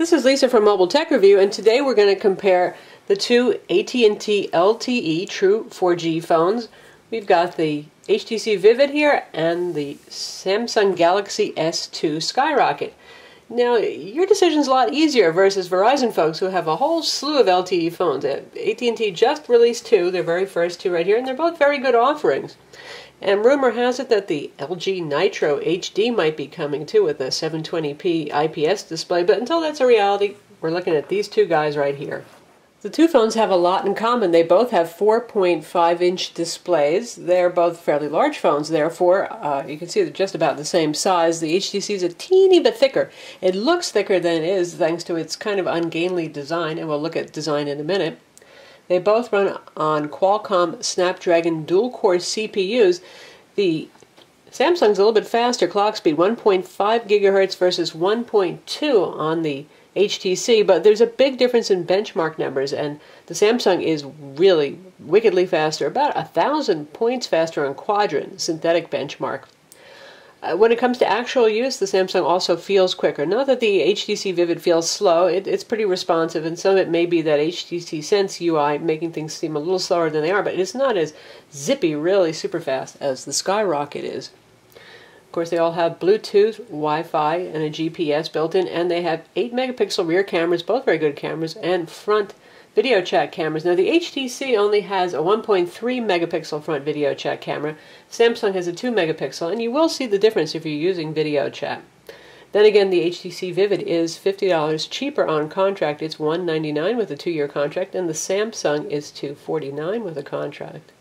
This is Lisa from Mobile Tech Review, and today we're going to compare the two AT&T LTE True 4G phones. We've got the HTC Vivid here and the Samsung Galaxy S2 Skyrocket. Now, your decision's a lot easier versus Verizon folks who have a whole slew of LTE phones. AT&T just released two, their very first two right here, and they're both very good offerings. And rumor has it that the LG Nitro HD might be coming too with a 720p IPS display, but until that's a reality, we're looking at these two guys right here. The two phones have a lot in common. They both have 4.5-inch displays. They're both fairly large phones, therefore. You can see they're just about the same size. The HTC is a teeny bit thicker. It looks thicker than it is thanks to its kind of ungainly design, and we'll look at design in a minute. They both run on Qualcomm Snapdragon dual-core CPUs. The Samsung's a little bit faster clock speed, 1.5 gigahertz versus 1.2 on the HTC, but there's a big difference in benchmark numbers, and the Samsung is really wickedly faster, about 1,000 points faster on Quadrant, synthetic benchmark. When it comes to actual use, the Samsung also feels quicker. Not that the HTC Vivid feels slow, it's pretty responsive, and some of it may be that HTC Sense UI making things seem a little slower than they are, but it's not as zippy, really super fast as the Skyrocket is. Of course, they all have Bluetooth, Wi-Fi, and a GPS built in, and they have 8-megapixel rear cameras, both very good cameras, and front video chat cameras. Now, the HTC only has a 1.3 megapixel front video chat camera. Samsung has a 2 megapixel, and you will see the difference if you're using video chat. Then again, the HTC Vivid is $50 cheaper on contract. It's $199 with a 2-year contract, and the Samsung is $249 with a contract.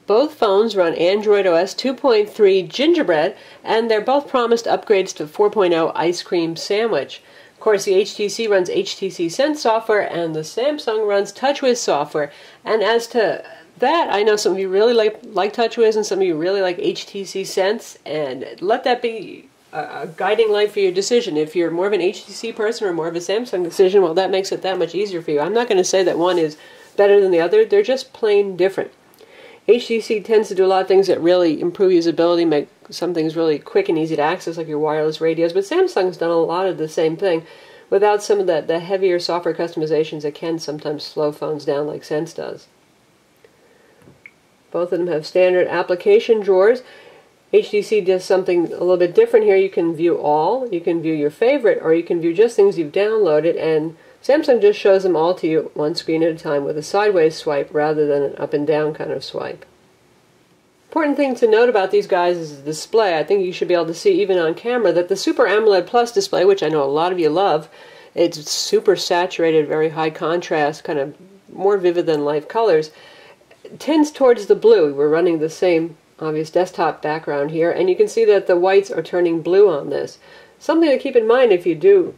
Both phones run Android OS 2.3 Gingerbread, and they're both promised upgrades to 4.0 Ice Cream Sandwich. Of course, the HTC runs HTC Sense software, and the Samsung runs TouchWiz software. And as to that, I know some of you really like TouchWiz, and some of you really like HTC Sense, and let that be a guiding light for your decision. If you're more of an HTC person or more of a Samsung decision, well, that makes it that much easier for you. I'm not going to say that one is better than the other. They're just plain different. HTC tends to do a lot of things that really improve usability, make some things really quick and easy to access, like your wireless radios, but Samsung's done a lot of the same thing without some of the heavier software customizations that can sometimes slow phones down like Sense does. Both of them have standard application drawers. HTC does something a little bit different here. You can view all, you can view your favorite, or you can view just things you've downloaded, and Samsung just shows them all to you one screen at a time with a sideways swipe rather than an up and down kind of swipe. Important thing to note about these guys is the display. I think you should be able to see even on camera that the Super AMOLED Plus display, which I know a lot of you love, it's super saturated, very high contrast, kind of more vivid than life colors, tends towards the blue. We're running the same obvious desktop background here, and you can see that the whites are turning blue on this. Something to keep in mind if you do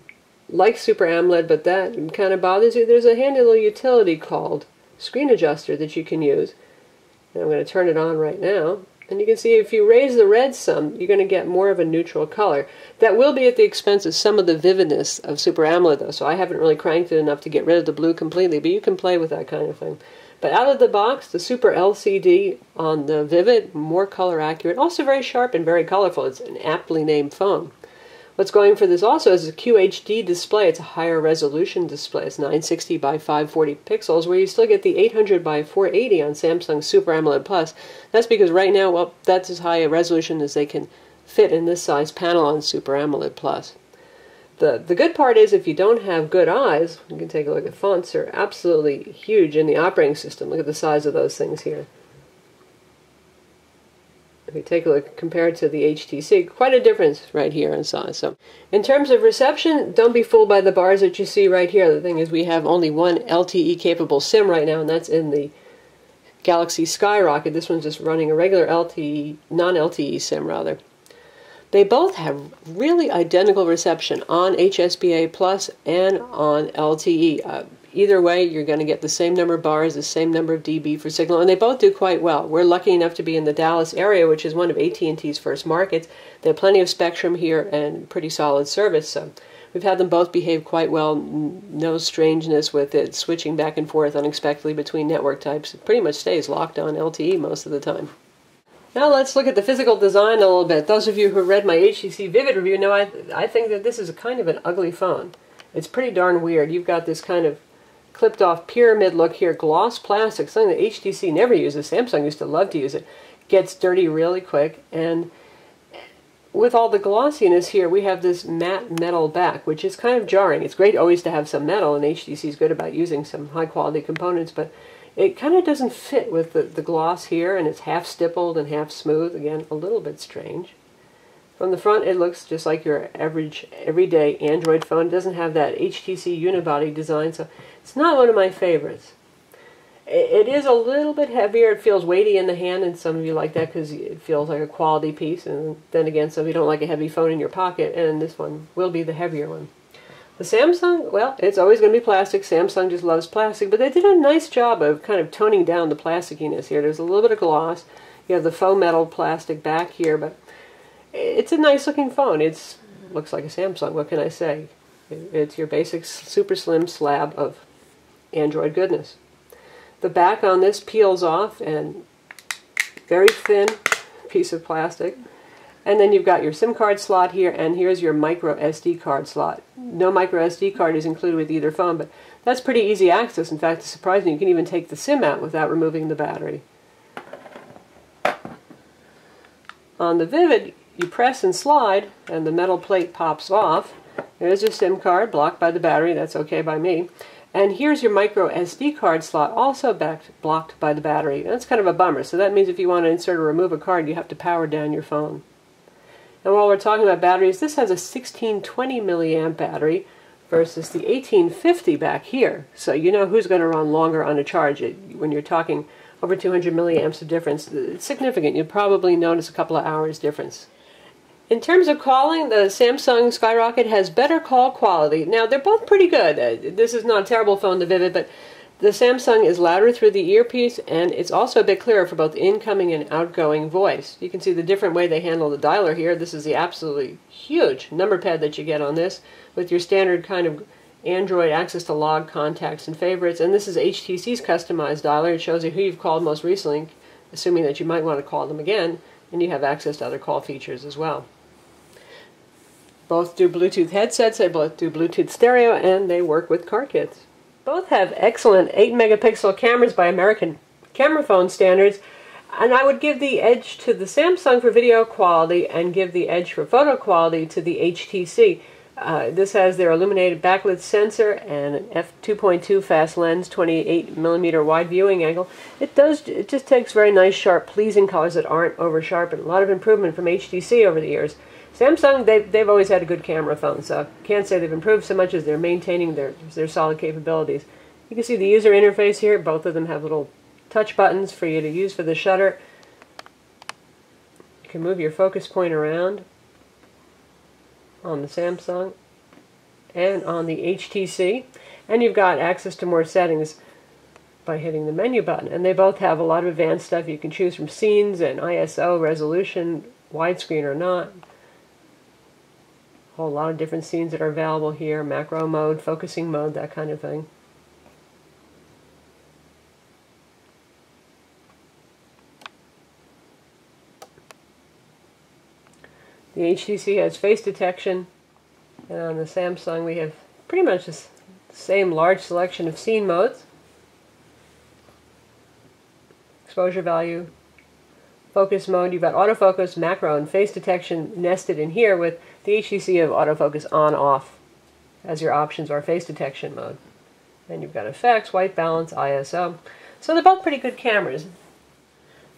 like Super AMOLED, but that kind of bothers you, there's a handy little utility called Screen Adjuster that you can use. And I'm going to turn it on right now, and you can see if you raise the red some, you're going to get more of a neutral color. That will be at the expense of some of the vividness of Super AMOLED, though, so I haven't really cranked it enough to get rid of the blue completely, but you can play with that kind of thing. But out of the box, the Super LCD on the Vivid, more color accurate, also very sharp and very colorful. It's an aptly named phone. What's going for this also is a QHD display. It's a higher resolution display. It's 960 by 540 pixels, where you still get the 800 by 480 on Samsung Super AMOLED Plus. That's because right now, well, that's as high a resolution as they can fit in this size panel on Super AMOLED Plus. The good part is if you don't have good eyes, you can take a look at fonts. They're absolutely huge in the operating system. Look at the size of those things here. If you take a look compared to the HTC, quite a difference right here in size. So, in terms of reception, don't be fooled by the bars that you see right here. The thing is, we have only one LTE-capable SIM right now, and that's in the Galaxy Skyrocket. This one's just running a regular LTE, non-LTE SIM rather. They both have really identical reception on HSBA Plus and on LTE. Either way, you're going to get the same number of bars, the same number of dB for signal, and they both do quite well. We're lucky enough to be in the Dallas area, which is one of AT&T's first markets. They have plenty of spectrum here and pretty solid service, so we've had them both behave quite well. No strangeness with it switching back and forth unexpectedly between network types. It pretty much stays locked on LTE most of the time. Now let's look at the physical design a little bit. Those of you who read my HTC Vivid review know I think that this is a kind of an ugly phone. It's pretty darn weird. You've got this kind of clipped off pyramid look here, gloss plastic, something that HTC never uses. Samsung used to love to use it. Gets dirty really quick, and with all the glossiness here, we have this matte metal back, which is kind of jarring. It's great always to have some metal, and HTC is good about using some high-quality components, but it kind of doesn't fit with the gloss here, and it's half stippled and half smooth. Again, a little bit strange. From the front, it looks just like your average, everyday Android phone. It doesn't have that HTC unibody design, so it's not one of my favorites. It is a little bit heavier. It feels weighty in the hand, and some of you like that because it feels like a quality piece. And then again, some of you don't like a heavy phone in your pocket, and this one will be the heavier one. The Samsung, well, it's always going to be plastic. Samsung just loves plastic, but they did a nice job of kind of toning down the plasticiness here. There's a little bit of gloss. You have the faux metal plastic back here, but it's a nice-looking phone. It looks like a Samsung. What can I say? It's your basic super slim slab of Android goodness. The back on this peels off, and very thin piece of plastic. And then you've got your SIM card slot here, and here's your micro SD card slot. No micro SD card is included with either phone, but that's pretty easy access. In fact, it's surprising you can even take the SIM out without removing the battery. On the Vivid, you press and slide, and the metal plate pops off. There's your SIM card, blocked by the battery. That's okay by me. And here's your micro SD card slot, also blocked by the battery. That's kind of a bummer. So that means if you want to insert or remove a card, you have to power down your phone. And while we're talking about batteries, this has a 1620 milliamp battery versus the 1850 back here. So you know who's going to run longer on a charge. When you're talking over 200 milliamps of difference, it's significant. You'll probably notice a couple of hours difference. In terms of calling, the Samsung Skyrocket has better call quality. Now, they're both pretty good. This is not a terrible phone, the Vivid, but the Samsung is louder through the earpiece, and it's also a bit clearer for both incoming and outgoing voice. You can see the different way they handle the dialer here. This is the absolutely huge number pad that you get on this, with your standard kind of Android access to log, contacts, and favorites. And this is HTC's customized dialer. It shows you who you've called most recently, assuming that you might want to call them again, and you have access to other call features as well. Both do Bluetooth headsets, they both do Bluetooth stereo, and they work with car kits. Both have excellent 8-megapixel cameras by American camera phone standards, and I would give the edge to the Samsung for video quality and give the edge for photo quality to the HTC. This has their illuminated backlit sensor and an f2.2 fast lens, 28mm wide viewing angle. It just takes very nice, sharp, pleasing colors that aren't over sharp, and a lot of improvement from HTC over the years. Samsung, they've always had a good camera phone, so can't say they've improved so much as they're maintaining their solid capabilities. You can see the user interface here. Both of them have little touch buttons for you to use for the shutter. You can move your focus point around on the Samsung and on the HTC, and you've got access to more settings by hitting the menu button. And they both have a lot of advanced stuff. You can choose from scenes and ISO resolution, widescreen or not. A whole lot of different scenes that are available here, macro mode, focusing mode, that kind of thing. The HTC has face detection, and on the Samsung we have pretty much the same large selection of scene modes. Exposure value, focus mode, you've got autofocus, macro, and face detection nested in here, with the HTC of autofocus on-off as your options, or face detection mode. And you've got effects, white balance, ISO. So they're both pretty good cameras.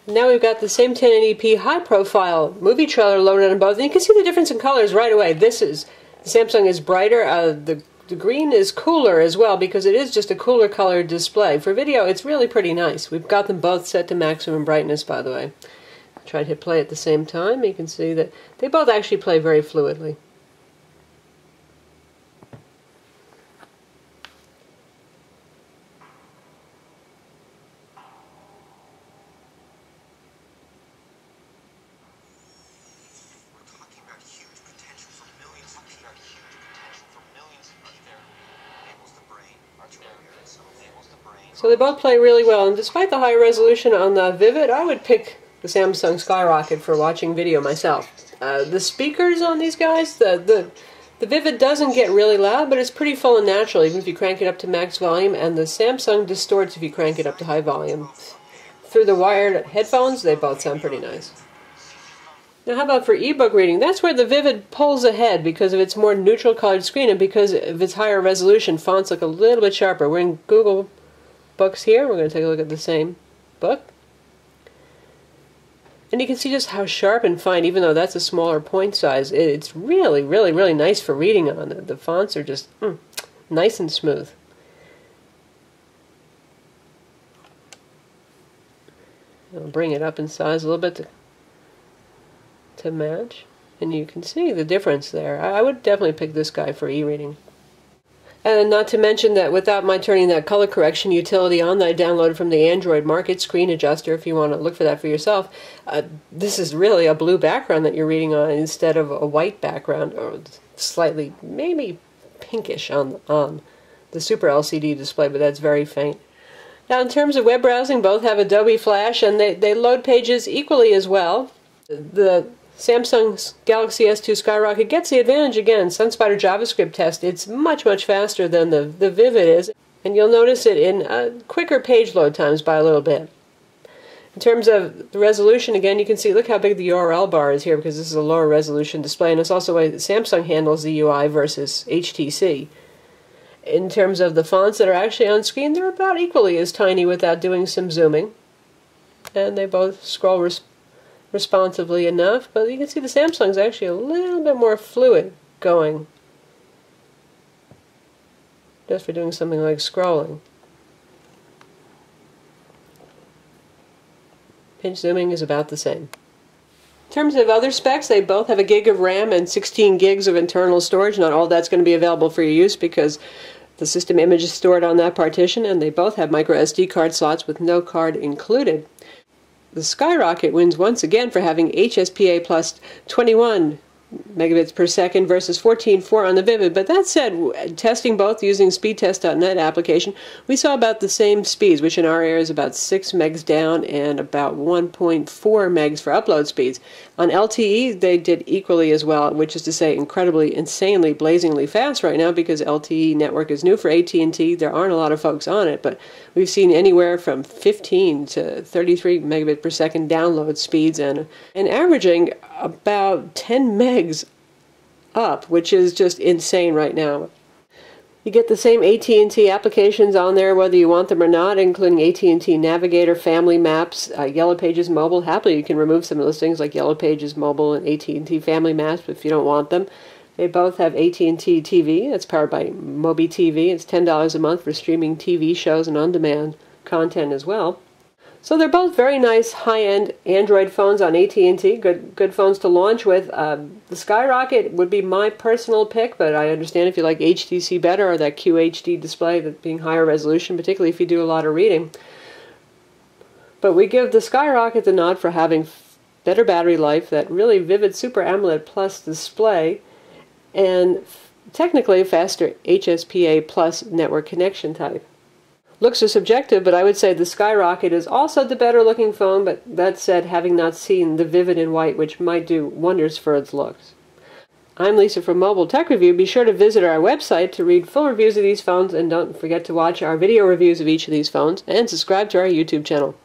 Now we've got the same 1080p high-profile movie trailer loaded on both, and you can see the difference in colors right away. The Samsung is brighter, the green is cooler as well, because it is just a cooler colored display. For video, it's really pretty nice. We've got them both set to maximum brightness, by the way. Try to hit play at the same time. You can see that they both actually play very fluidly. So they both play really well, and despite the high resolution on the Vivid, I would pick the Samsung Skyrocket for watching video myself. The speakers on these guys, the The Vivid doesn't get really loud, but it's pretty full and natural even if you crank it up to max volume, and the Samsung distorts if you crank it up to high volume. Through the wired headphones, they both sound pretty nice. Now how about for ebook reading? That's where the Vivid pulls ahead because of its more neutral colored screen and because of its higher resolution. Fonts look a little bit sharper. We're in Google Books here. We're going to take a look at the same book. And you can see just how sharp and fine, even though that's a smaller point size, it's really, really, really nice for reading on. The fonts are just nice and smooth. I'll bring it up in size a little bit to match, and you can see the difference there. I would definitely pick this guy for e-reading. And not to mention that without my turning that color correction utility on that I downloaded from the Android Market Screen Adjuster, if you want to look for that for yourself, this is really a blue background that you're reading on instead of a white background, or slightly, maybe pinkish on the Super LCD display, but that's very faint. Now in terms of web browsing, both have Adobe Flash, and they load pages equally as well. The Samsung Galaxy S2 Skyrocket gets the advantage again. SunSpider JavaScript test, it's much, much faster than the Vivid is, and you'll notice it in quicker page load times by a little bit. In terms of the resolution, again, you can see, look how big the URL bar is here because this is a lower resolution display, and it's also the way that Samsung handles the UI versus HTC. In terms of the fonts that are actually on screen, they're about equally as tiny without doing some zooming, and they both scroll responsively enough, but you can see the Samsung's actually a little bit more fluid going, just for doing something like scrolling. Pinch zooming is about the same. In terms of other specs, they both have a gig of RAM and 16 gigs of internal storage. Not all that's going to be available for your use because the system image is stored on that partition, and they both have micro SD card slots with no card included. The Skyrocket wins once again for having HSPA plus 21 megabits per second versus 14.4 on the Vivid. But that said, testing both using speedtest.net application, we saw about the same speeds, which in our area is about 6 megs down and about 1.4 megs for upload speeds. On LTE, they did equally as well, which is to say incredibly, insanely, blazingly fast right now because LTE network is new for AT&T. There aren't a lot of folks on it, but we've seen anywhere from 15 to 33 megabit per second download speeds and averaging about 10 megs up, which is just insane right now. You get the same AT&T applications on there whether you want them or not, including AT&T Navigator, Family Maps, Yellow Pages Mobile. Happily, you can remove some of those things like Yellow Pages Mobile and AT&T Family Maps if you don't want them. They both have AT&T TV. That's powered by Mobi TV. It's $10 a month for streaming TV shows and on-demand content as well. So they're both very nice high-end Android phones on AT&T, good phones to launch with. The Skyrocket would be my personal pick, but I understand if you like HTC better or that QHD display, that being higher resolution, particularly if you do a lot of reading. But we give the Skyrocket the nod for having better battery life, that really vivid Super AMOLED Plus display, and technically faster HSPA Plus network connection type. Looks are subjective, but I would say the Skyrocket is also the better looking phone, but that said, having not seen the Vivid in white, which might do wonders for its looks. I'm Lisa from Mobile Tech Review. Be sure to visit our website to read full reviews of these phones, and don't forget to watch our video reviews of each of these phones, and subscribe to our YouTube channel.